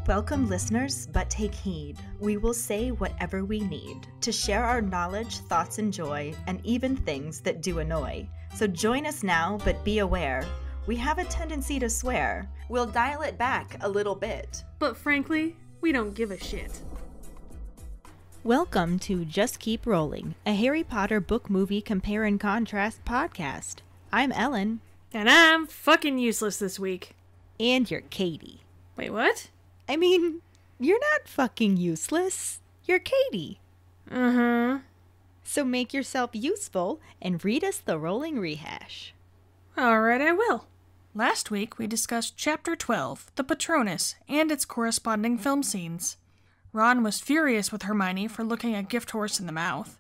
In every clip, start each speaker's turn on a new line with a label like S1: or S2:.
S1: Welcome, listeners, but take heed. We will say whatever we need to share our knowledge, thoughts, and joy, and even things that do annoy. So join us now, but be aware. We have a tendency to swear. We'll dial it back a little bit.
S2: But frankly, we don't give a shit.
S1: Welcome to Just Keep Rowling, a Harry Potter book movie compare and contrast podcast. I'm Ellen.
S2: And I'm fucking useless this week.
S1: And you're Kayde.
S2: Wait, what?
S1: I mean, you're not fucking useless. You're Kayde.
S2: Uh-huh.
S1: So make yourself useful and read us the Rowling rehash.
S2: Alright, I will. Last week, we discussed Chapter 12, The Patronus, and its corresponding film scenes. Ron was furious with Hermione for looking a gift horse in the mouth.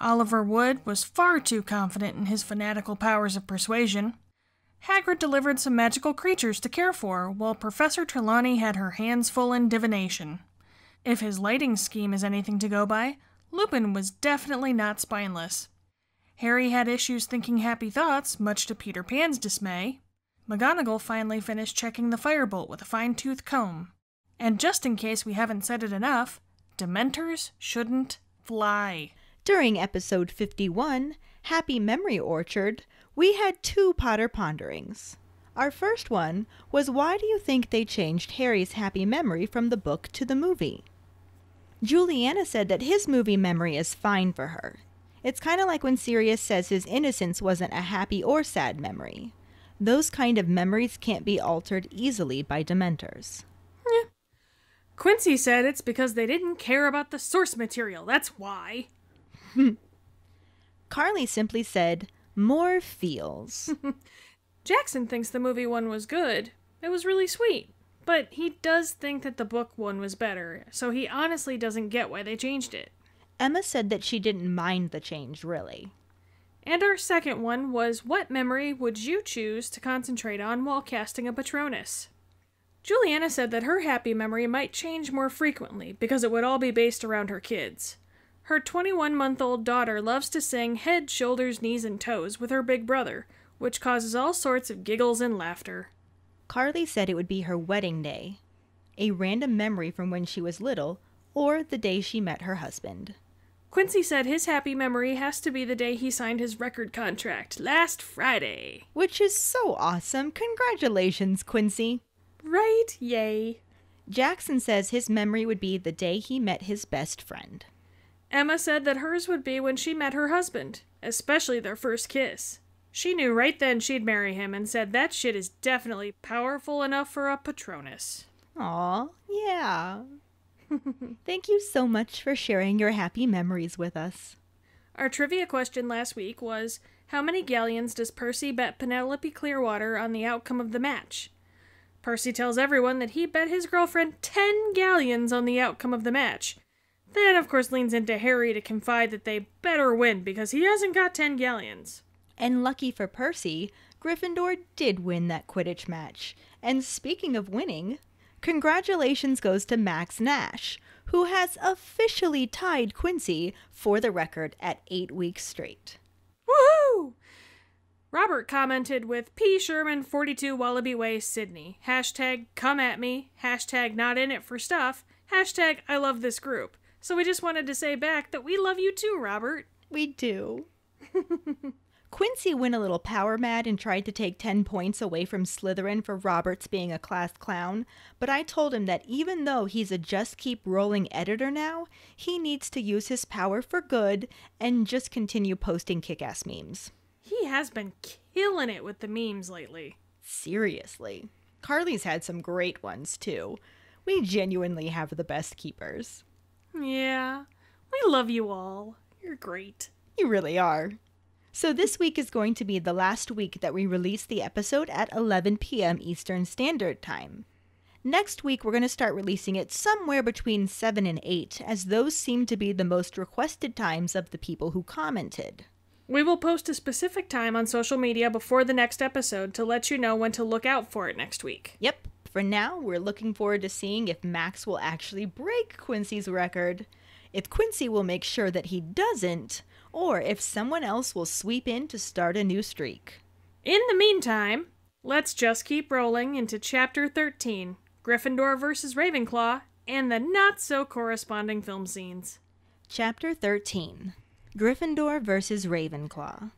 S2: Oliver Wood was far too confident in his fanatical powers of persuasion. Hagrid delivered some magical creatures to care for, while Professor Trelawney had her hands full in divination. If his lighting scheme is anything to go by, Lupin was definitely not spineless. Harry had issues thinking happy thoughts, much to Peter Pan's dismay. McGonagall finally finished checking the firebolt with a fine-tooth comb. And just in case we haven't said it enough, Dementors shouldn't fly.
S1: During episode 51, Happy Memory Orchard, we had two Potter ponderings. Our first one was, why do you think they changed Harry's happy memory from the book to the movie? Julianna said that his movie memory is fine for her. It's kind of like when Sirius says his innocence wasn't a happy or sad memory. Those kind of memories can't be altered easily by Dementors.
S2: Yeah. Quincy said it's because they didn't care about the source material, that's why.
S1: Karlee simply said, more feels.
S2: Jackson thinks the movie one was good. It was really sweet. But he does think that the book one was better, so he honestly doesn't get why they changed it.
S1: Emma said that she didn't mind the change, really.
S2: And our second one was, what memory would you choose to concentrate on while casting a Patronus? Julianna said that her happy memory might change more frequently because it would all be based around her kids. Her 21-month-old daughter loves to sing head, shoulders, knees, and toes with her big brother, which causes all sorts of giggles and laughter.
S1: Karlee said it would be her wedding day, a random memory from when she was little, or the day she met her husband.
S2: Quincy said his happy memory has to be the day he signed his record contract, last Friday.
S1: Which is so awesome. Congratulations, Quincy.
S2: Right, yay.
S1: Jackson says his memory would be the day he met his best friend.
S2: Emma said that hers would be when she met her husband, especially their first kiss. She knew right then she'd marry him and said that shit is definitely powerful enough for a Patronus.
S1: Aw, yeah. Thank you so much for sharing your happy memories with us.
S2: Our trivia question last week was, how many galleons does Percy bet Penelope Clearwater on the outcome of the match? Percy tells everyone that he bet his girlfriend 10 galleons on the outcome of the match. Then, of course, leans into Harry to confide that they better win because he hasn't got 10 galleons.
S1: And lucky for Percy, Gryffindor did win that Quidditch match. And speaking of winning, congratulations goes to Max Nash, who has officially tied Quincy for the record at 8 weeks straight.
S2: Woohoo! Robert commented with P. Sherman 42 Wallaby Way, Sydney. Hashtag come at me. Hashtag not in it for stuff. Hashtag I love this group. So we just wanted to say back that we love you too, Robert.
S1: We do. Quincy went a little power mad and tried to take 10 points away from Slytherin for Robert's being a class clown, but I told him that even though he's a Just Keep Rowling editor now, he needs to use his power for good and just continue posting kick-ass memes.
S2: He has been killing it with the memes lately.
S1: Seriously. Karlee's had some great ones, too. We genuinely have the best keepers.
S2: Yeah, we love you all. You're great.
S1: You really are. So this week is going to be the last week that we release the episode at 11 p.m. Eastern Standard Time. Next week, we're going to start releasing it somewhere between 7 and 8, as those seem to be the most requested times of the people who commented.
S2: We will post a specific time on social media before the next episode to let you know when to look out for it next week.
S1: Yep. For now, we're looking forward to seeing if Max will actually break Quincy's record, if Quincy will make sure that he doesn't, or if someone else will sweep in to start a new streak.
S2: In the meantime, let's just keep rolling into Chapter 13, Gryffindor Versus Ravenclaw, and the not-so-corresponding film scenes.
S1: Chapter 13. Gryffindor versus Ravenclaw.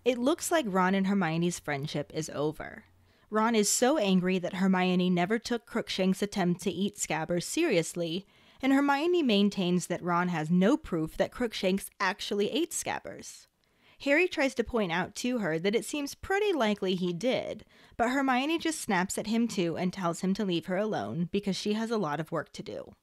S1: It looks like Ron and Hermione's friendship is over. Ron is so angry that Hermione never took Crookshank's attempt to eat Scabbers seriously, and Hermione maintains that Ron has no proof that Crookshanks actually ate Scabbers. Harry tries to point out to her that it seems pretty likely he did, but Hermione just snaps at him too and tells him to leave her alone because she has a lot of work to do.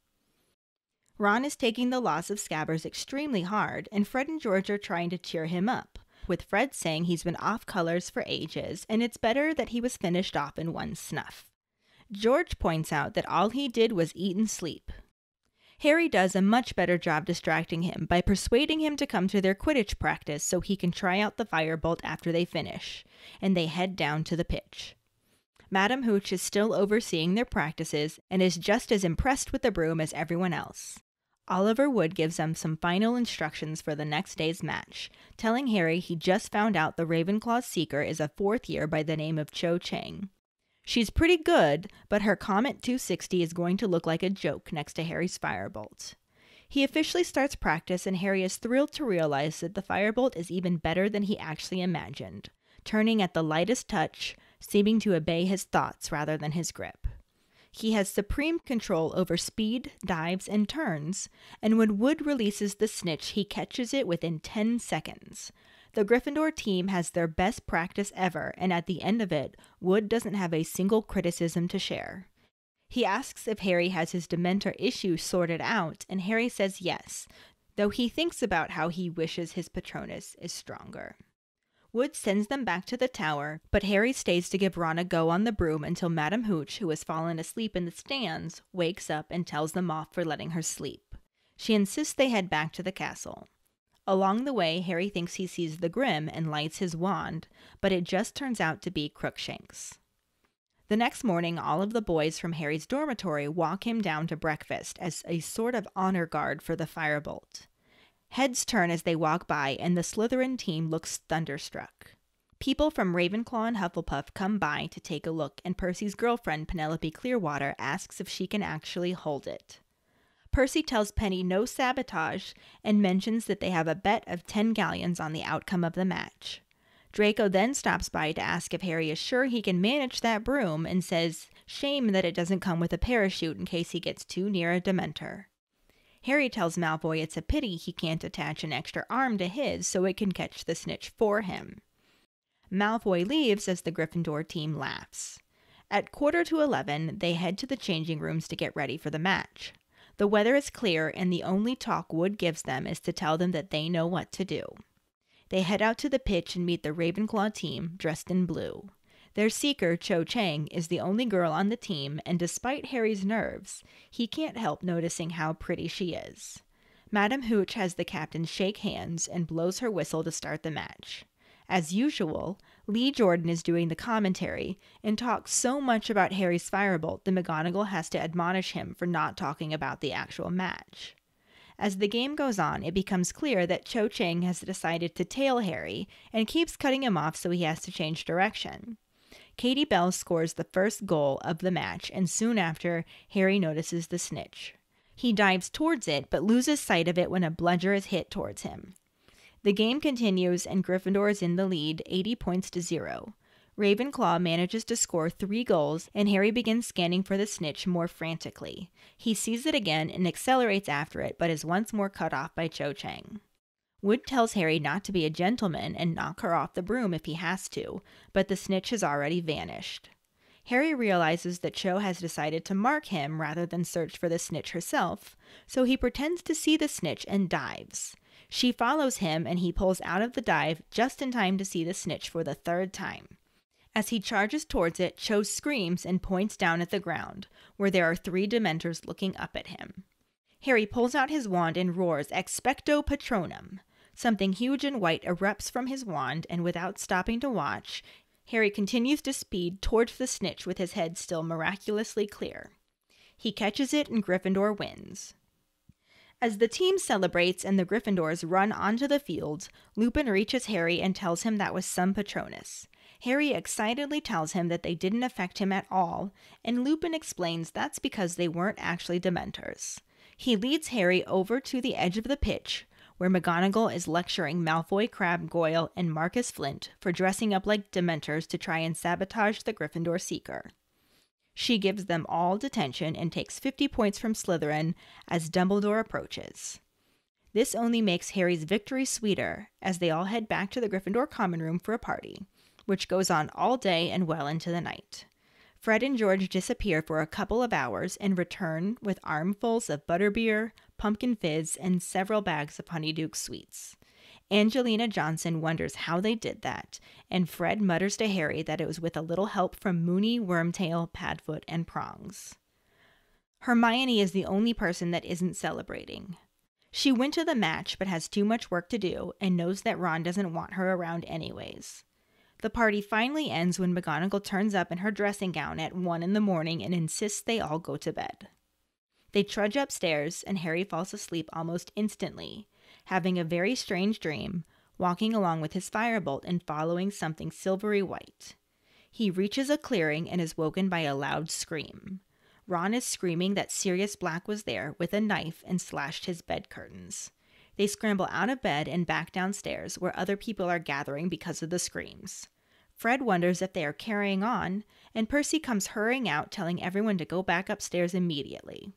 S1: Ron is taking the loss of Scabbers extremely hard, and Fred and George are trying to cheer him up, with Fred saying he's been off colors for ages and it's better that he was finished off in one snuff. George points out that all he did was eat and sleep. Harry does a much better job distracting him by persuading him to come to their Quidditch practice so he can try out the firebolt after they finish, and they head down to the pitch. Madam Hooch is still overseeing their practices and is just as impressed with the broom as everyone else. Oliver Wood gives them some final instructions for the next day's match, telling Harry he just found out the Ravenclaw's seeker is a fourth year by the name of Cho Chang. She's pretty good, but her Comet 260 is going to look like a joke next to Harry's firebolt. He officially starts practice, and Harry is thrilled to realize that the firebolt is even better than he actually imagined, turning at the lightest touch, seeming to obey his thoughts rather than his grip. He has supreme control over speed, dives, and turns, and when Wood releases the snitch, he catches it within 10 seconds. The Gryffindor team has their best practice ever, and at the end of it, Wood doesn't have a single criticism to share. He asks if Harry has his Dementor issue sorted out, and Harry says yes, though he thinks about how he wishes his Patronus is stronger. Wood sends them back to the tower, but Harry stays to give Ron a go on the broom until Madam Hooch, who has fallen asleep in the stands, wakes up and tells them off for letting her sleep. She insists they head back to the castle. Along the way, Harry thinks he sees the Grim and lights his wand, but it just turns out to be Crookshanks. The next morning, all of the boys from Harry's dormitory walk him down to breakfast as a sort of honor guard for the firebolt. Heads turn as they walk by, and the Slytherin team looks thunderstruck. People from Ravenclaw and Hufflepuff come by to take a look, and Percy's girlfriend, Penelope Clearwater, asks if she can actually hold it. Percy tells Penny no sabotage and mentions that they have a bet of 10 galleons on the outcome of the match. Draco then stops by to ask if Harry is sure he can manage that broom and says, shame that it doesn't come with a parachute in case he gets too near a Dementor. Harry tells Malfoy it's a pity he can't attach an extra arm to his so it can catch the snitch for him. Malfoy leaves as the Gryffindor team laughs. At 10:45, they head to the changing rooms to get ready for the match. The weather is clear, and the only talk Wood gives them is to tell them that they know what to do. They head out to the pitch and meet the Ravenclaw team, dressed in blue. Their seeker, Cho Chang, is the only girl on the team, and despite Harry's nerves, he can't help noticing how pretty she is. Madam Hooch has the captain shake hands and blows her whistle to start the match. As usual, Lee Jordan is doing the commentary and talks so much about Harry's firebolt that McGonagall has to admonish him for not talking about the actual match. As the game goes on, it becomes clear that Cho Chang has decided to tail Harry and keeps cutting him off so he has to change direction. Kayde Bell scores the first goal of the match, and soon after, Harry notices the snitch. He dives towards it, but loses sight of it when a bludger is hit towards him. The game continues, and Gryffindor is in the lead, 80 points to 0. Ravenclaw manages to score 3 goals, and Harry begins scanning for the snitch more frantically. He sees it again and accelerates after it, but is once more cut off by Cho Chang. Wood tells Harry not to be a gentleman and knock her off the broom if he has to, but the snitch has already vanished. Harry realizes that Cho has decided to mark him rather than search for the snitch herself, so he pretends to see the snitch and dives. She follows him, and he pulls out of the dive just in time to see the snitch for the 3rd time. As he charges towards it, Cho screams and points down at the ground, where there are 3 Dementors looking up at him. Harry pulls out his wand and roars, "Expecto Patronum!" Something huge and white erupts from his wand, and without stopping to watch, Harry continues to speed towards the snitch with his head still miraculously clear. He catches it, and Gryffindor wins. As the team celebrates and the Gryffindors run onto the field, Lupin reaches Harry and tells him that was some Patronus. Harry excitedly tells him that they didn't affect him at all, and Lupin explains that's because they weren't actually Dementors. He leads Harry over to the edge of the pitch, where McGonagall is lecturing Malfoy, Crabbe, Goyle, and Marcus Flint for dressing up like Dementors to try and sabotage the Gryffindor Seeker. She gives them all detention and takes 50 points from Slytherin as Dumbledore approaches. This only makes Harry's victory sweeter, as they all head back to the Gryffindor common room for a party, which goes on all day and well into the night. Fred and George disappear for a couple of hours and return with armfuls of butterbeer, pumpkin fizz, and several bags of Honeydew sweets. Angelina Johnson wonders how they did that, and Fred mutters to Harry that it was with a little help from Moony, Wormtail, Padfoot, and Prongs. Hermione is the only person that isn't celebrating. She went to the match but has too much work to do and knows that Ron doesn't want her around anyways. The party finally ends when McGonagall turns up in her dressing gown at 1 in the morning and insists they all go to bed. They trudge upstairs and Harry falls asleep almost instantly, having a very strange dream, walking along with his firebolt and following something silvery white. He reaches a clearing and is woken by a loud scream. Ron is screaming that Sirius Black was there with a knife and slashed his bed curtains. They scramble out of bed and back downstairs where other people are gathering because of the screams. Fred wonders if they are carrying on, and Percy comes hurrying out telling everyone to go back upstairs immediately.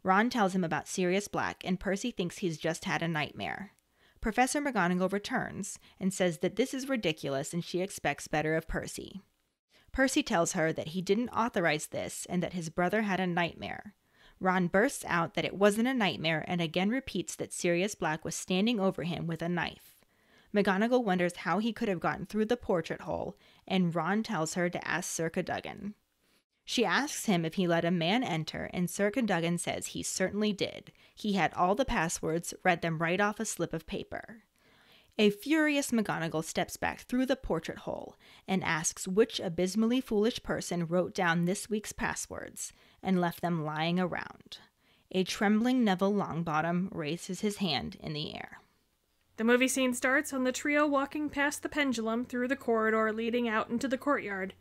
S1: Ron tells him about Sirius Black, and Percy thinks he's just had a nightmare. Professor McGonagall returns and says that this is ridiculous and she expects better of Percy. Percy tells her that he didn't authorize this and that his brother had a nightmare. Ron bursts out that it wasn't a nightmare and again repeats that Sirius Black was standing over him with a knife. McGonagall wonders how he could have gotten through the portrait hole, and Ron tells her to ask Sir Cadogan. She asks him if he let a man enter, and Sir Cadogan says he certainly did. He had all the passwords, read them right off a slip of paper. A furious McGonagall steps back through the portrait hole and asks which abysmally foolish person wrote down this week's passwords and left them lying around. A trembling Neville Longbottom raises his hand in the air.
S2: The movie scene starts on the trio walking past the pendulum through the corridor leading out into the courtyard.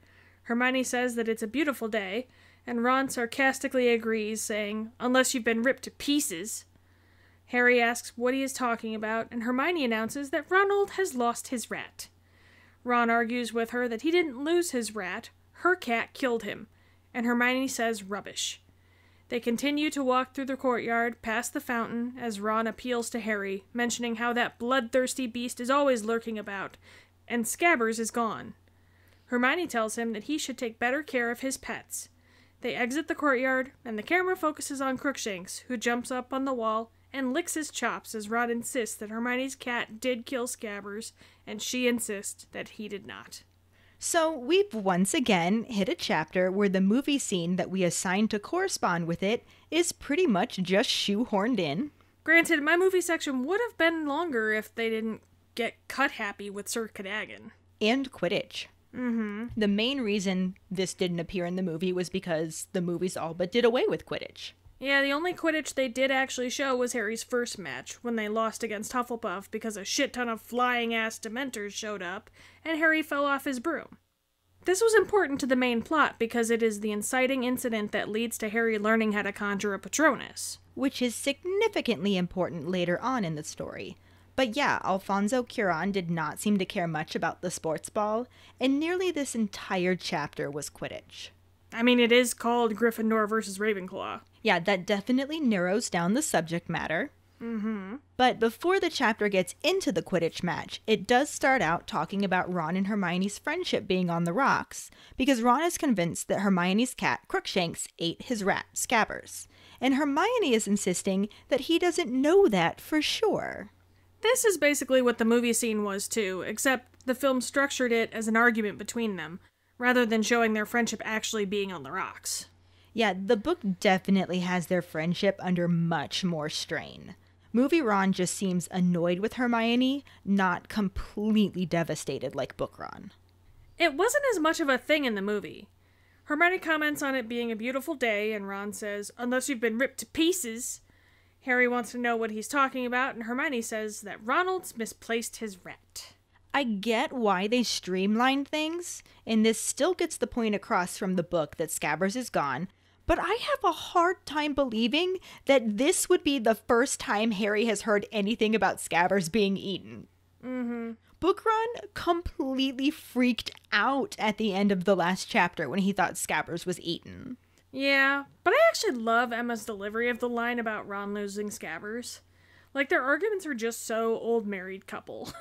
S2: Hermione says that it's a beautiful day, and Ron sarcastically agrees, saying, "Unless you've been ripped to pieces." Harry asks what he is talking about, and Hermione announces that Ronald has lost his rat. Ron argues with her that he didn't lose his rat, her cat killed him, and Hermione says rubbish. They continue to walk through the courtyard, past the fountain, as Ron appeals to Harry, mentioning how that bloodthirsty beast is always lurking about, and Scabbers is gone. Hermione tells him that he should take better care of his pets. They exit the courtyard, and the camera focuses on Crookshanks, who jumps up on the wall and licks his chops as Ron insists that Hermione's cat did kill Scabbers, and she insists that he did not.
S1: So we've once again hit a chapter where the movie scene that we assigned to correspond with it is pretty much just shoehorned in.
S2: Granted, my movie section would have been longer if they didn't get cut happy with Sir Cadogan.
S1: And Quidditch.
S2: Mm-hmm.
S1: The main reason this didn't appear in the movie was because the movies all but did away with Quidditch.
S2: Yeah, the only Quidditch they did actually show was Harry's first match, when they lost against Hufflepuff because a shit ton of flying-ass Dementors showed up, and Harry fell off his broom. This was important to the main plot because it is the inciting incident that leads to Harry learning how to conjure a Patronus.
S1: Which is significantly important later on in the story. But yeah, Alfonso Cuarón did not seem to care much about the sports ball, and nearly this entire chapter was Quidditch.
S2: I mean, it is called Gryffindor Versus Ravenclaw.
S1: Yeah, that definitely narrows down the subject matter.
S2: Mm-hmm.
S1: But before the chapter gets into the Quidditch match, it does start out talking about Ron and Hermione's friendship being on the rocks, because Ron is convinced that Hermione's cat, Crookshanks, ate his rat, Scabbers, and Hermione is insisting that he doesn't know that for sure.
S2: This is basically what the movie scene was too, except the film structured it as an argument between them, rather than showing their friendship actually being on the rocks.
S1: Yeah, the book definitely has their friendship under much more strain. Movie Ron just seems annoyed with Hermione, not completely devastated like book Ron.
S2: It wasn't as much of a thing in the movie. Hermione comments on it being a beautiful day, and Ron says, "Unless you've been ripped to pieces." Harry wants to know what he's talking about, and Hermione says that Ronald's misplaced his rat.
S1: I get why they streamlined things, and this still gets the point across from the book that Scabbers is gone, but I have a hard time believing that this would be the first time Harry has heard anything about Scabbers being eaten.
S2: Mm-hmm.
S1: Bookron completely freaked out at the end of the last chapter when he thought Scabbers was eaten.
S2: Yeah, but I actually love Emma's delivery of the line about Ron losing Scabbers. Like, their arguments are just so old married couple.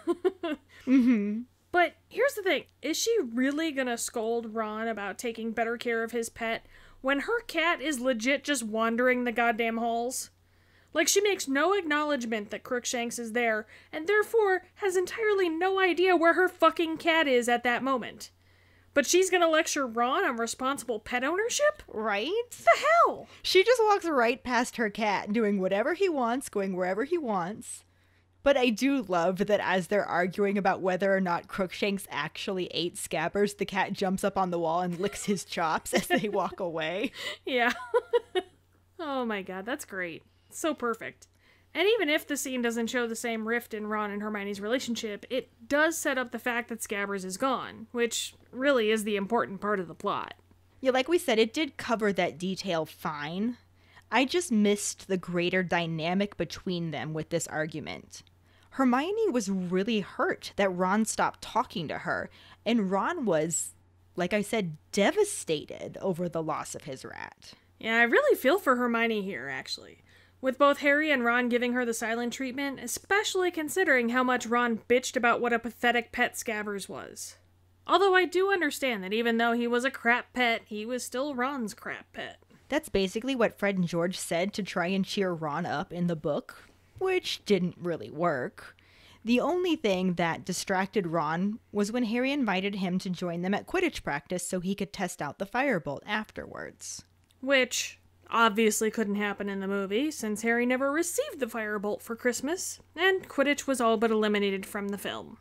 S1: Mm-hmm.
S2: But here's the thing. Is she really gonna scold Ron about taking better care of his pet when her cat is legit just wandering the goddamn halls? Like, she makes no acknowledgement that Crookshanks is there, and therefore has entirely no idea where her fucking cat is at that moment. But she's gonna lecture Ron on responsible pet ownership?
S1: Right?
S2: The hell?
S1: She just walks right past her cat, doing whatever he wants, going wherever he wants. But I do love that as they're arguing about whether or not Crookshanks actually ate Scabbers, the cat jumps up on the wall and licks his chops as they walk away.
S2: Yeah. Oh my god, that's great. So perfect. And even if the scene doesn't show the same rift in Ron and Hermione's relationship, it does set up the fact that Scabbers is gone, which really is the important part of the plot.
S1: Yeah, like we said, it did cover that detail fine. I just missed the greater dynamic between them with this argument. Hermione was really hurt that Ron stopped talking to her, and Ron was, like I said, devastated over the loss of his rat.
S2: Yeah, I really feel for Hermione here, actually. With both Harry and Ron giving her the silent treatment, especially considering how much Ron bitched about what a pathetic pet Scabbers was. Although I do understand that even though he was a crap pet, he was still Ron's crap pet.
S1: That's basically what Fred and George said to try and cheer Ron up in the book, which didn't really work. The only thing that distracted Ron was when Harry invited him to join them at Quidditch practice so he could test out the firebolt afterwards.
S2: Which obviously couldn't happen in the movie, since Harry never received the firebolt for Christmas, and Quidditch was all but eliminated from the film.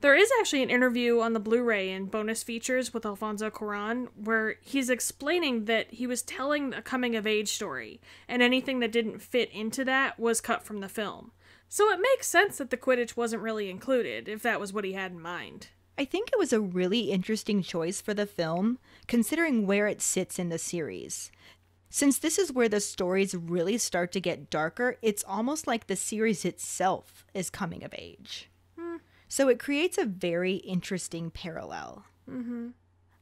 S2: There is actually an interview on the Blu-ray and bonus features with Alfonso Cuarón where he's explaining that he was telling a coming-of-age story, and anything that didn't fit into that was cut from the film. So it makes sense that the Quidditch wasn't really included, if that was what he had in mind.
S1: I think it was a really interesting choice for the film, considering where it sits in the series. Since this is where the stories really start to get darker, it's almost like the series itself is coming of age. So it creates a very interesting parallel.
S2: Mm-hmm.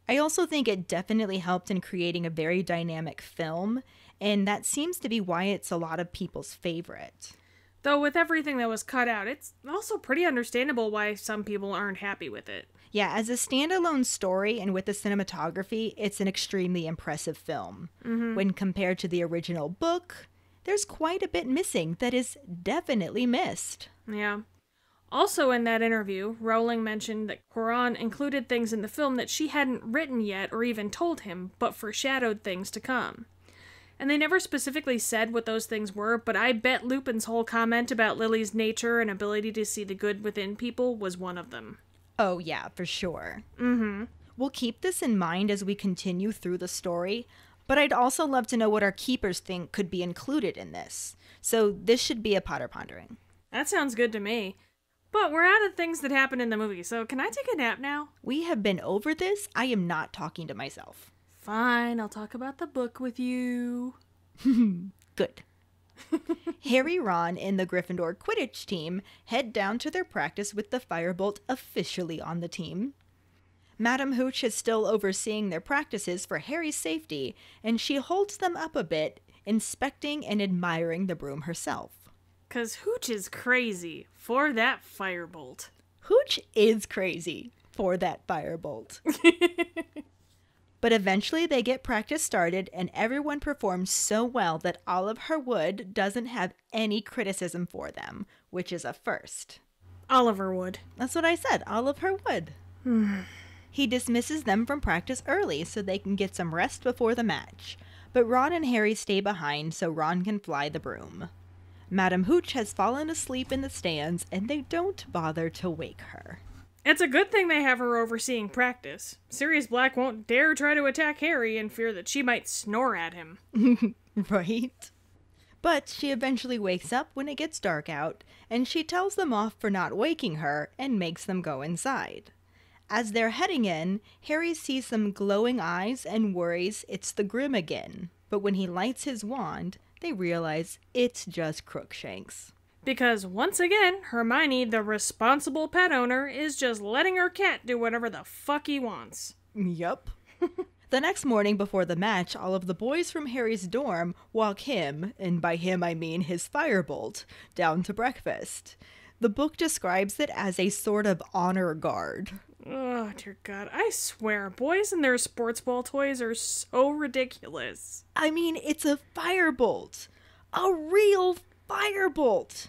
S1: I also think it definitely helped in creating a very dynamic film, and that seems to be why it's a lot of people's favorite.
S2: Though with everything that was cut out, it's also pretty understandable why some people aren't happy with it.
S1: Yeah, as a standalone story and with the cinematography, it's an extremely impressive film.
S2: Mm-hmm.
S1: When compared to the original book, there's quite a bit missing that is definitely missed.
S2: Yeah. Also in that interview, Rowling mentioned that Cuarón included things in the film that she hadn't written yet or even told him, but foreshadowed things to come. And they never specifically said what those things were, but I bet Lupin's whole comment about Lily's nature and ability to see the good within people was one of them.
S1: Oh yeah, for sure.
S2: Mm-hmm.
S1: We'll keep this in mind as we continue through the story, but I'd also love to know what our keepers think could be included in this. So this should be a Potter Pondering.
S2: That sounds good to me. But we're out of things that happened in the movie, so can I take a nap now?
S1: We have been over this. I am not talking to myself.
S2: Fine, I'll talk about the book with you.
S1: Good. Harry, Ron, and the Gryffindor Quidditch team head down to their practice with the firebolt officially on the team. Madam Hooch is still overseeing their practices for Harry's safety, and she holds them up a bit, inspecting and admiring the broom herself.
S2: 'Cause Hooch is crazy for that firebolt.
S1: Hooch is crazy for that firebolt. But eventually they get practice started, and everyone performs so well that Oliver Wood doesn't have any criticism for them, which is a first.
S2: Oliver Wood.
S1: That's what I said, Oliver Wood. He dismisses them from practice early so they can get some rest before the match. But Ron and Harry stay behind so Ron can fly the broom. Madam Hooch has fallen asleep in the stands, and they don't bother to wake her.
S2: It's a good thing they have her overseeing practice. Sirius Black won't dare try to attack Harry in fear that she might snore at him.
S1: Right? But she eventually wakes up when it gets dark out, and she tells them off for not waking her and makes them go inside. As they're heading in, Harry sees some glowing eyes and worries it's the Grim again. But when he lights his wand, they realize it's just Crookshanks.
S2: Because once again, Hermione, the responsible pet owner, is just letting her cat do whatever the fuck he wants.
S1: Yup. The next morning before the match, all of the boys from Harry's dorm walk him, and by him I mean his firebolt, down to breakfast. The book describes it as a sort of honor guard.
S2: Oh, dear God. I swear, boys and their sports ball toys are so ridiculous.
S1: I mean, it's a firebolt. A real firebolt.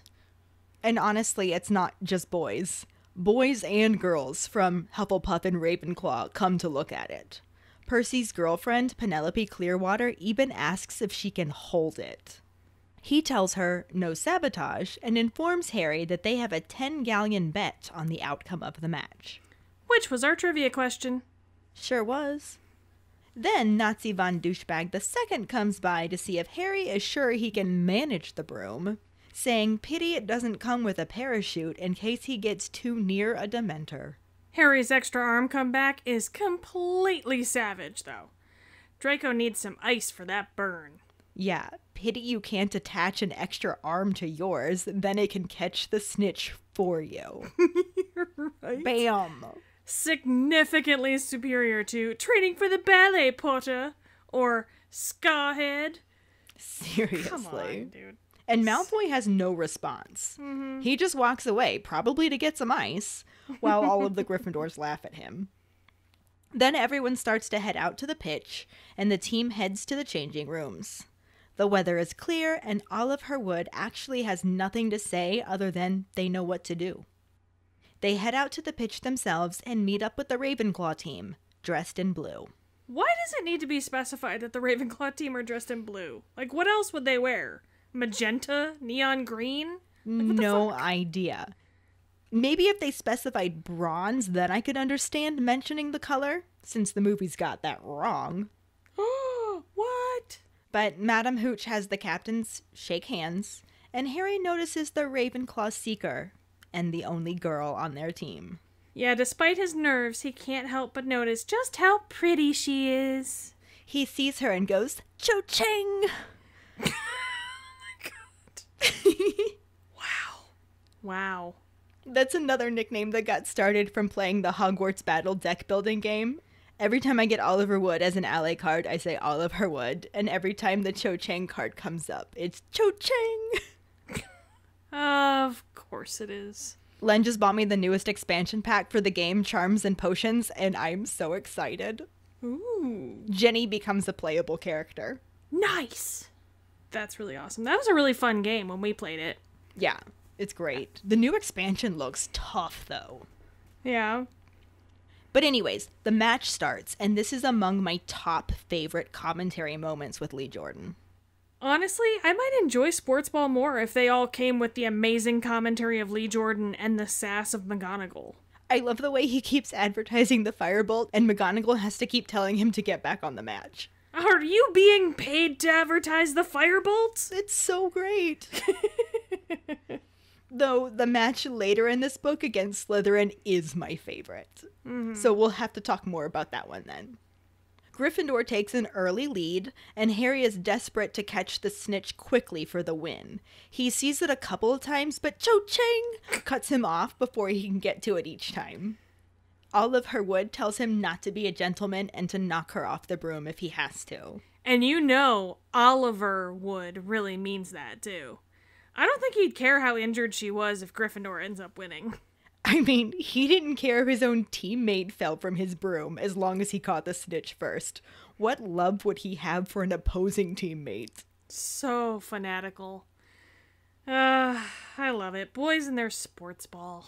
S1: And honestly, it's not just boys. Boys and girls from Hufflepuff and Ravenclaw come to look at it. Percy's girlfriend, Penelope Clearwater, even asks if she can hold it. He tells her no sabotage and informs Harry that they have a 10-galleon bet on the outcome of the match.
S2: Which was our trivia question.
S1: Sure was. Then Nazi von Douchebag II comes by to see if Harry is sure he can manage the broom, saying pity it doesn't come with a parachute in case he gets too near a Dementor.
S2: Harry's extra arm comeback is completely savage, though. Draco needs some ice for that burn.
S1: Yeah, pity you can't attach an extra arm to yours, then it can catch the snitch for you.
S2: Right?
S1: Bam!
S2: Significantly superior to training for the ballet, Potter, or Scarhead.
S1: Seriously.
S2: Come on, dude.
S1: And Malfoy has no response. Mm-hmm. He just walks away, probably to get some ice, while all of the Gryffindors laugh at him. Then everyone starts to head out to the pitch, and the team heads to the changing rooms. The weather is clear, and Olive Herwood actually has nothing to say other than they know what to do. They head out to the pitch themselves and meet up with the Ravenclaw team, dressed in blue.
S2: Why does it need to be specified that the Ravenclaw team are dressed in blue? Like, what else would they wear? Magenta? Neon green? Like,
S1: no idea. Maybe if they specified bronze, then I could understand mentioning the color, since the movies got that wrong.
S2: What?
S1: But Madame Hooch has the captains shake hands, and Harry notices the Ravenclaw Seeker, and the only girl on their team.
S2: Yeah, despite his nerves, he can't help but notice just how pretty she is.
S1: He sees her and goes, "Cho-ching!"
S2: Oh my God. Wow.
S1: That's another nickname that got started from playing the Hogwarts Battle deck building game. Every time I get Oliver Wood as an ally card, I say Oliver Wood. And every time the Cho-chang card comes up, it's Cho-chang!
S2: Of course it is.
S1: Len just bought me the newest expansion pack for the game, Charms and Potions, and I'm so excited.
S2: Ooh.
S1: Jenny becomes a playable character.
S2: Nice! That's really awesome. That was a really fun game when we played it.
S1: Yeah, it's great. The new expansion looks tough, though.
S2: Yeah.
S1: But anyways, the match starts, and this is among my top favorite commentary moments with Lee Jordan.
S2: Honestly, I might enjoy sports ball more if they all came with the amazing commentary of Lee Jordan and the sass of McGonagall.
S1: I love the way he keeps advertising the Firebolt, and McGonagall has to keep telling him to get back on the match.
S2: Are you being paid to advertise the Firebolt?
S1: It's so great. Though the match later in this book against Slytherin is my favorite. Mm-hmm. So we'll have to talk more about that one then. Gryffindor takes an early lead, and Harry is desperate to catch the snitch quickly for the win. He sees it a couple of times, but Cho-chang cuts him off before he can get to it each time. Olive Herwood tells him not to be a gentleman and to knock her off the broom if he has to.
S2: And you know Oliver Wood really means that, too. I don't think he'd care how injured she was if Gryffindor ends up winning.
S1: I mean, he didn't care if his own teammate fell from his broom as long as he caught the snitch first. What love would he have for an opposing teammate?
S2: So fanatical. I love it. Boys and their sports ball.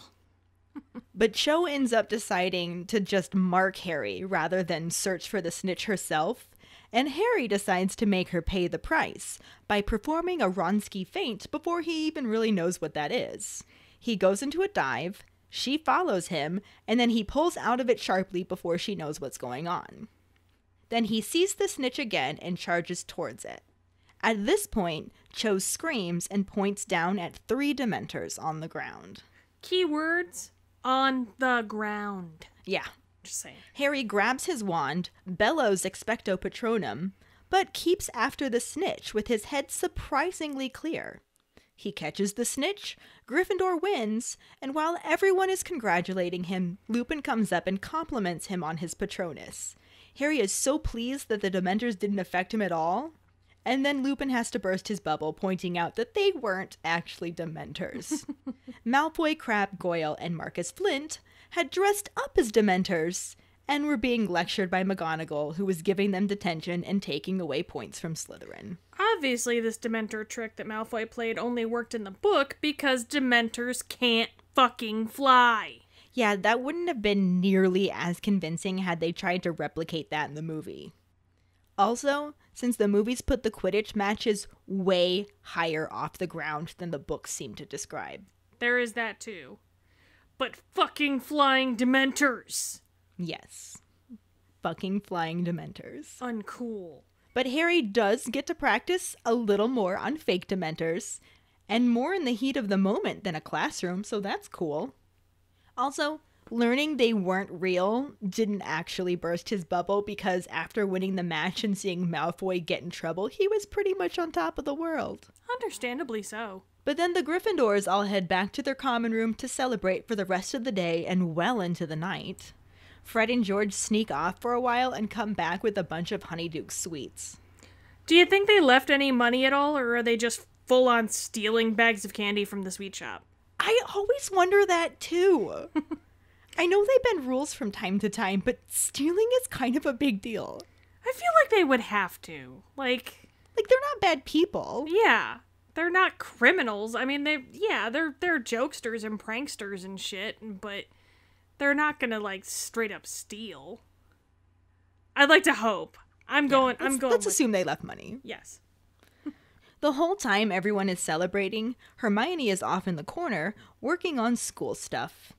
S1: But Cho ends up deciding to just mark Harry rather than search for the snitch herself, and Harry decides to make her pay the price by performing a Wronski feint before he even really knows what that is. He goes into a dive, she follows him, and then he pulls out of it sharply before she knows what's going on. Then he sees the snitch again and charges towards it. At this point, Cho screams and points down at 3 Dementors on the ground.
S2: Keywords, on the ground.
S1: Yeah.
S2: Just saying.
S1: Harry grabs his wand, bellows Expecto Patronum, but keeps after the snitch with his head surprisingly clear. He catches the snitch, Gryffindor wins, and while everyone is congratulating him, Lupin comes up and compliments him on his Patronus. Harry is so pleased that the Dementors didn't affect him at all, and then Lupin has to burst his bubble, pointing out that they weren't actually Dementors. Malfoy, Crabbe, Goyle, and Marcus Flint had dressed up as Dementors, and were being lectured by McGonagall, who was giving them detention and taking away points from Slytherin.
S2: Obviously, this Dementor trick that Malfoy played only worked in the book because Dementors can't fucking fly.
S1: Yeah, that wouldn't have been nearly as convincing had they tried to replicate that in the movie. Also, since the movies put the Quidditch matches way higher off the ground than the books seem to describe.
S2: There is that too. But fucking flying Dementors!
S1: Yes. Fucking flying Dementors.
S2: Uncool.
S1: But Harry does get to practice a little more on fake Dementors, and more in the heat of the moment than a classroom, so that's cool. Also, learning they weren't real didn't actually burst his bubble, because after winning the match and seeing Malfoy get in trouble, he was pretty much on top of the world.
S2: Understandably so.
S1: But then the Gryffindors all head back to their common room to celebrate for the rest of the day and well into the night. Fred and George sneak off for a while and come back with a bunch of Honeyduke sweets.
S2: Do you think they left any money at all, or are they just full on stealing bags of candy from the sweet shop?
S1: I always wonder that too. I know they bend rules from time to time, but stealing is kind of a big deal.
S2: I feel like they would have to. Like
S1: they're not bad people.
S2: Yeah. They're not criminals. I mean, they're jokesters and pranksters and shit, but they're not gonna, like, straight up steal. I'd like to hope. Let's
S1: assume they left money.
S2: Yes.
S1: The whole time everyone is celebrating, Hermione is off in the corner, working on school stuff.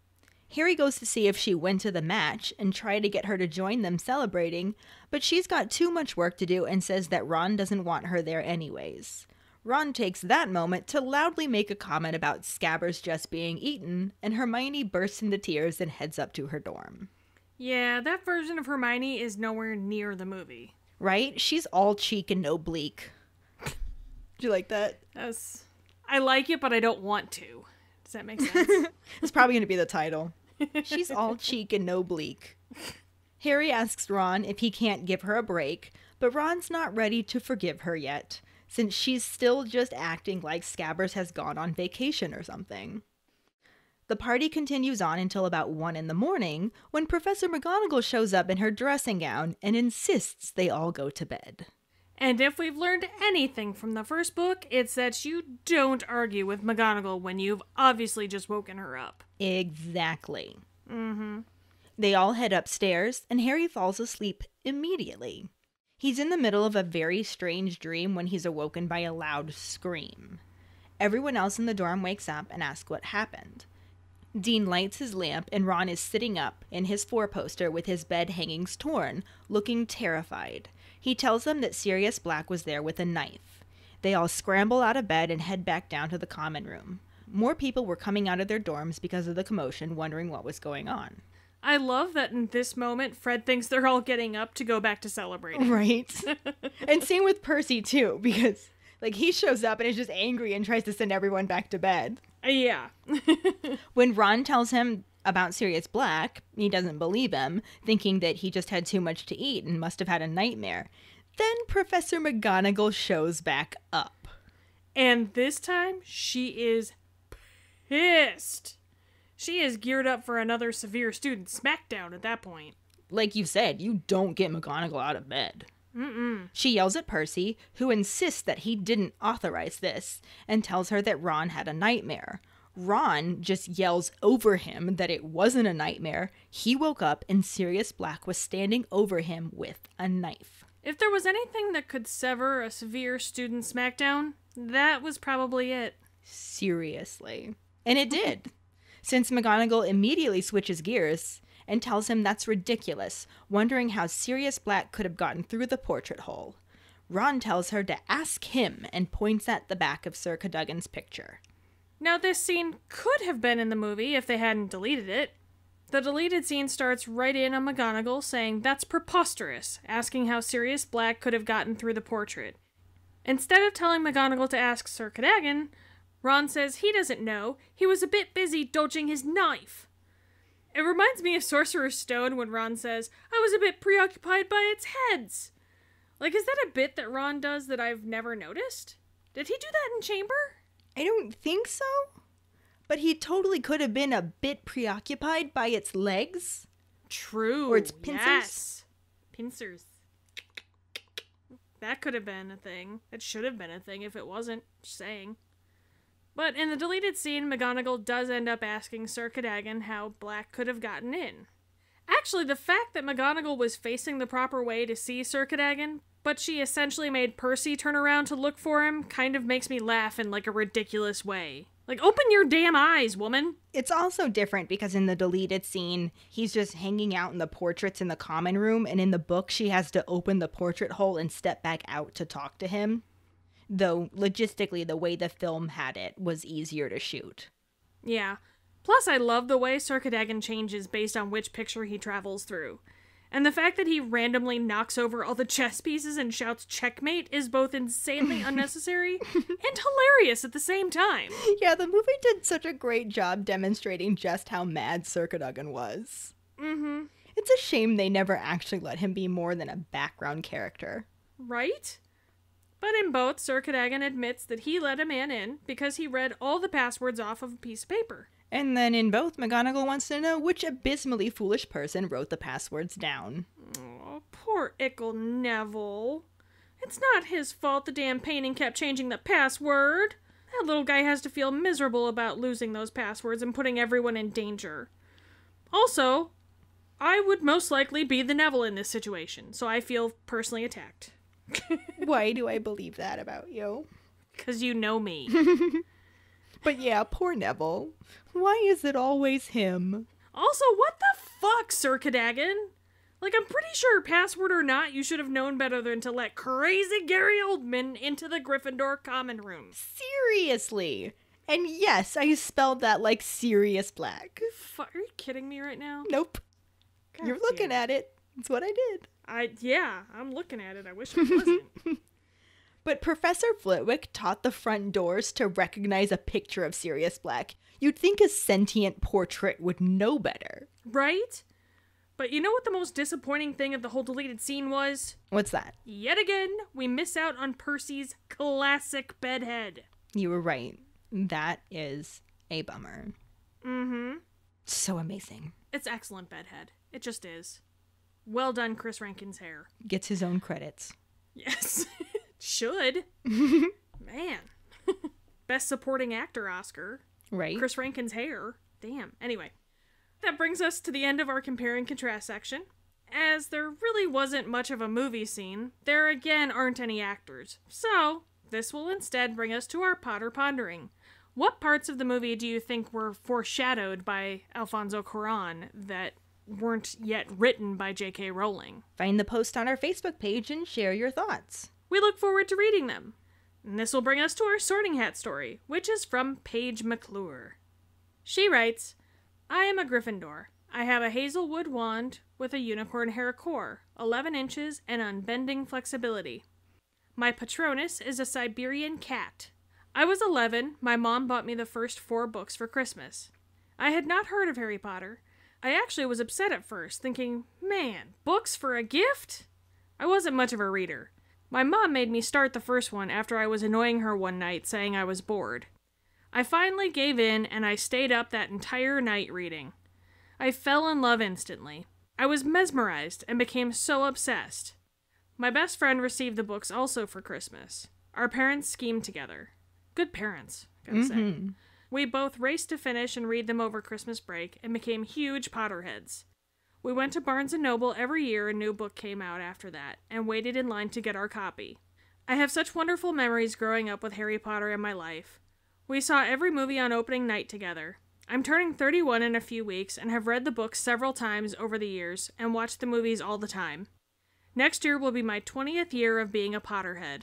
S1: Harry goes to see if she went to the match and try to get her to join them celebrating, but she's got too much work to do and says that Ron doesn't want her there anyways. Ron takes that moment to loudly make a comment about Scabbers just being eaten, and Hermione bursts into tears and heads up to her dorm.
S2: Yeah, that version of Hermione is nowhere near the movie.
S1: Right? She's all cheek and no bleak. Do you like that?
S2: I like it, but I don't want to. Does that make sense?
S1: It's probably going to be the title. She's all cheek and no bleak. Harry asks Ron if he can't give her a break, but Ron's not ready to forgive her yet, since she's still just acting like Scabbers has gone on vacation or something. The party continues on until about 1 a.m, when Professor McGonagall shows up in her dressing gown and insists they all go to bed.
S2: And if we've learned anything from the first book, it's that you don't argue with McGonagall when you've obviously just woken her up.
S1: Exactly.
S2: Mm-hmm.
S1: They all head upstairs, and Harry falls asleep immediately. He's in the middle of a very strange dream when he's awoken by a loud scream. Everyone else in the dorm wakes up and asks what happened. Dean lights his lamp, and Ron is sitting up in his four-poster with his bed hangings torn, looking terrified. He tells them that Sirius Black was there with a knife. They all scramble out of bed and head back down to the common room. More people were coming out of their dorms because of the commotion, wondering what was going on.
S2: I love that in this moment, Fred thinks they're all getting up to go back to celebrating.
S1: Right. And same with Percy, too, because he shows up and is just angry and tries to send everyone back to bed.
S2: Yeah.
S1: When Ron tells him about Sirius Black, he doesn't believe him, thinking that he just had too much to eat and must have had a nightmare. Then Professor McGonagall shows back up.
S2: And this time, she is pissed. She is geared up for another severe student smackdown at that point.
S1: Like you said, you don't get McGonagall out of bed.
S2: Mm-mm.
S1: She yells at Percy, who insists that he didn't authorize this, and tells her that Ron had a nightmare. Ron just yells over him that it wasn't a nightmare. He woke up and Sirius Black was standing over him with a knife.
S2: If there was anything that could sever a severe student smackdown, that was probably it.
S1: Seriously. And it did. Since McGonagall immediately switches gears and tells him that's ridiculous, wondering how Sirius Black could have gotten through the portrait hole. Ron tells her to ask him and points at the back of Sir Cadogan's picture.
S2: Now, this scene could have been in the movie if they hadn't deleted it. The deleted scene starts right in on McGonagall saying that's preposterous, asking how Sirius Black could have gotten through the portrait. Instead of telling McGonagall to ask Sir Cadogan, Ron says he doesn't know, he was a bit busy dodging his knife. It reminds me of Sorcerer's Stone when Ron says, I was a bit preoccupied by its heads. Like, is that a bit that Ron does that I've never noticed? Did he do that in Chamber?
S1: I don't think so. But he totally could have been a bit preoccupied by its legs.
S2: True.
S1: Or its pincers.
S2: Yes. Pincers. That could have been a thing. It should have been a thing if it wasn't. Just saying. But in the deleted scene, McGonagall does end up asking Sir Cadogan how Black could have gotten in. Actually, the fact that McGonagall was facing the proper way to see Sir Cadogan, but she essentially made Percy turn around to look for him, kind of makes me laugh in like a ridiculous way. Like, open your damn eyes, woman!
S1: It's also different because in the deleted scene, he's just hanging out in the portraits in the common room, and in the book, she has to open the portrait hole and step back out to talk to him. Though, logistically, the way the film had it was easier to shoot.
S2: Yeah. Plus, I love the way Sir Cadogan changes based on which picture he travels through. And the fact that he randomly knocks over all the chess pieces and shouts checkmate is both insanely unnecessary and hilarious at the same time.
S1: Yeah, the movie did such a great job demonstrating just how mad Sir Cadogan was.
S2: Mm-hmm.
S1: It's a shame they never actually let him be more than a background character.
S2: Right? But in both, Sir Cadogan admits that he let a man in because he read all the passwords off of a piece of paper.
S1: And then in both, McGonagall wants to know which abysmally foolish person wrote the passwords down.
S2: Oh, poor Ickle Neville. It's not his fault the damn painting kept changing the password. That little guy has to feel miserable about losing those passwords and putting everyone in danger. Also, I would most likely be the Neville in this situation, so I feel personally attacked.
S1: Why do I believe that about you?
S2: 'Cause you know me.
S1: But yeah, poor Neville. Why is it always him?
S2: Also, what the fuck, Sir Cadogan? Like, I'm pretty sure, password or not, you should have known better than to let crazy Gary Oldman into the Gryffindor common room.
S1: Seriously. And yes, I spelled that like Sirius Black.
S2: Are you kidding me right now?
S1: Nope.
S2: God
S1: You're looking
S2: damn.
S1: at it. That's what I did.
S2: Yeah, I'm looking at it. I wish I wasn't.
S1: But Professor Flitwick taught the front doors to recognize a picture of Sirius Black. You'd think a sentient portrait would know better.
S2: Right? But you know what the most disappointing thing of the whole deleted scene was?
S1: What's that?
S2: Yet again, we miss out on Percy's classic bedhead.
S1: You were right. That is a bummer.
S2: Mm-hmm.
S1: So amazing.
S2: It's excellent bedhead. It just is. Well done, Chris Rankin's hair.
S1: Gets his own credits.
S2: Yes. Should. Man. Best supporting actor Oscar.
S1: Right?
S2: Chris Rankin's hair. Damn. Anyway. That brings us to the end of our compare and contrast section. As there really wasn't much of a movie scene, there again aren't any actors. So, this will instead bring us to our Potter Pondering. What parts of the movie do you think were foreshadowed by Alfonso Cuarón that weren't yet written by J.K. Rowling?
S1: Find the post on our Facebook page and share your thoughts.
S2: We look forward to reading them. And this will bring us to our Sorting Hat story, which is from Paige McClure. She writes, I am a Gryffindor. I have a hazelwood wand with a unicorn hair core, 11 inches, and unbending flexibility. My Patronus is a Siberian cat. I was 11. My mom bought me the first 4 books for Christmas. I had not heard of Harry Potter. I actually was upset at first, thinking, man, books for a gift? I wasn't much of a reader. My mom made me start the first one after I was annoying her one night saying I was bored. I finally gave in and I stayed up that entire night reading. I fell in love instantly. I was mesmerized and became so obsessed. My best friend received the books also for Christmas. Our parents schemed together. Good parents, gotta say. We both raced to finish and read them over Christmas break and became huge Potterheads. We went to Barnes & Noble every year a new book came out after that, and waited in line to get our copy. I have such wonderful memories growing up with Harry Potter in my life. We saw every movie on opening night together. I'm turning 31 in a few weeks and have read the books several times over the years and watched the movies all the time. Next year will be my 20th year of being a Potterhead.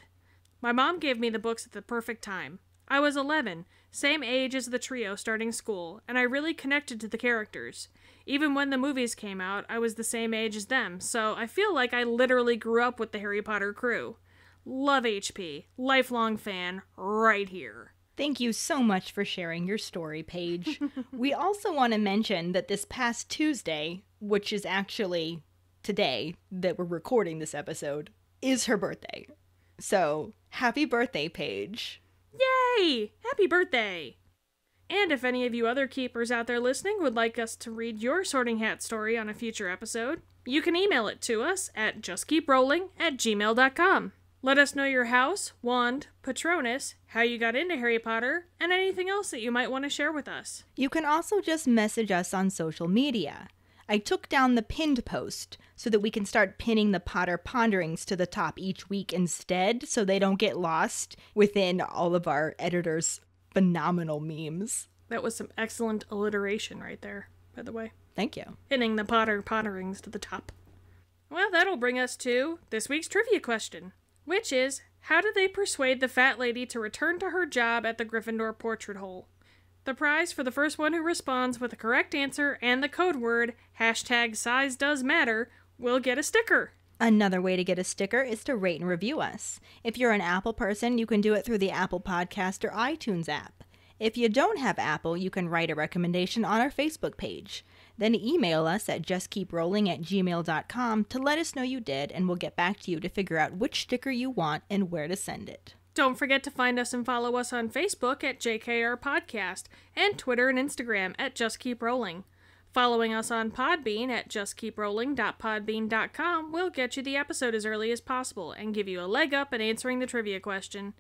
S2: My mom gave me the books at the perfect time. I was 11, same age as the trio starting school, and I really connected to the characters. Even when the movies came out, I was the same age as them, so I feel like I literally grew up with the Harry Potter crew. Love HP. Lifelong fan. Right here.
S1: Thank you so much for sharing your story, Paige. We also want to mention that this past Tuesday, which is actually today that we're recording this episode, is her birthday. So, happy birthday, Paige.
S2: Yay! Happy birthday! And if any of you other keepers out there listening would like us to read your Sorting Hat story on a future episode, you can email it to us at justkeeprowling@gmail.com. Let us know your house, wand, Patronus, how you got into Harry Potter, and anything else that you might want to share with us.
S1: You can also just message us on social media. I took down the pinned post so that we can start pinning the Potter Ponderings to the top each week instead, so they don't get lost within all of our editors' phenomenal memes.
S2: That was some excellent alliteration right there, by the way.
S1: Thank you.
S2: Pinning the Potter Ponderings to the top. Well, that'll bring us to this week's trivia question, which is, how did they persuade the fat lady to return to her job at the Gryffindor portrait hole? The prize for the first one who responds with the correct answer and the code word #SizeDoesMatter will get a sticker.
S1: Another way to get a sticker is to rate and review us. If you're an Apple person, you can do it through the Apple Podcast or iTunes app. If you don't have Apple, you can write a recommendation on our Facebook page. Then email us at justkeeprowling@gmail.com to let us know you did, and we'll get back to you to figure out which sticker you want and where to send it.
S2: Don't forget to find us and follow us on Facebook at JKR Podcast and Twitter and Instagram at Just Keep Rolling. Following us on Podbean at justkeeprowling.podbean.com will get you the episode as early as possible and give you a leg up in answering the trivia question.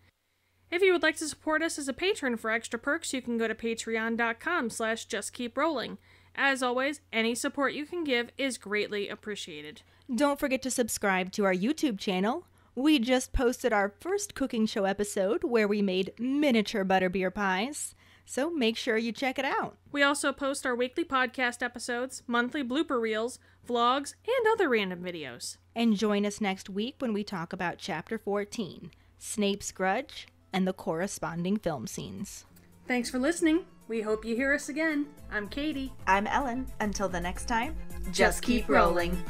S2: If you would like to support us as a patron for extra perks, you can go to patreon.com/justkeeprolling. As always, any support you can give is greatly appreciated.
S1: Don't forget to subscribe to our YouTube channel. We just posted our first cooking show episode where we made miniature butterbeer pies, so make sure you check it out.
S2: We also post our weekly podcast episodes, monthly blooper reels, vlogs, and other random videos.
S1: And join us next week when we talk about Chapter 14, Snape's Grudge, and the corresponding film scenes.
S2: Thanks for listening. We hope you hear us again. I'm Kayde.
S1: I'm Ellen. Until the next time, just keep rolling.